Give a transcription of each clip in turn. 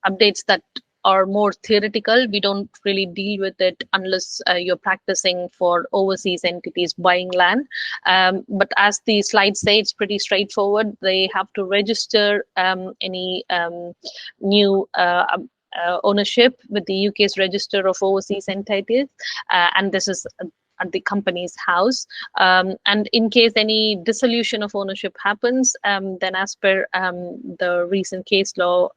updates that are more theoretical. We don't really deal with it unless you're practicing for overseas entities buying land. But as the slides say, it's pretty straightforward. They have to register any new ownership with the UK's Register of Overseas Entities, and this is at the company's house. And in case any dissolution of ownership happens, then as per the recent case law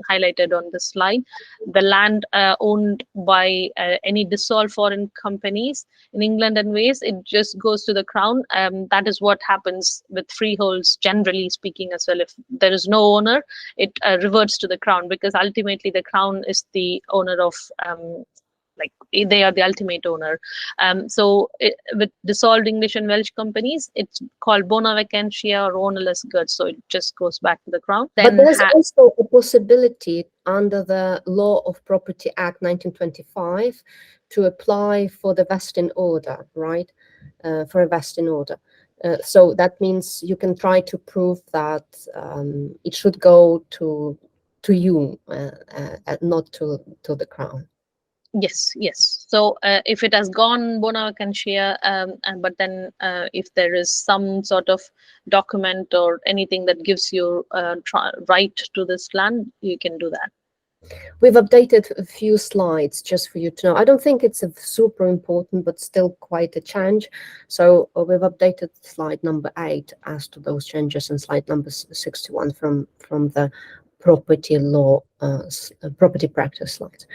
highlighted on the slide, the land owned by any dissolved foreign companies in England and Wales, it just goes to the Crown. That is what happens with freeholds, generally speaking, as well. If there is no owner, it reverts to the Crown, because ultimately the Crown is the owner of they are the ultimate owner. With dissolved English and Welsh companies, it's called bona vacantia or ownerless goods, so it just goes back to the Crown. But there's also a possibility under the Law of Property Act 1925 to apply for the vesting order, right? For a vesting order. So that means you can try to prove that it should go to you, not to the Crown. Yes. So if it has gone bona vacantia, but then if there is some sort of document or anything that gives you right to this land, you can do that. We've updated a few slides just for you to know. I don't think it's a super important, but still quite a change. So we've updated slide number 8 as to those changes, and slide number 61 from the property law, property practice slides.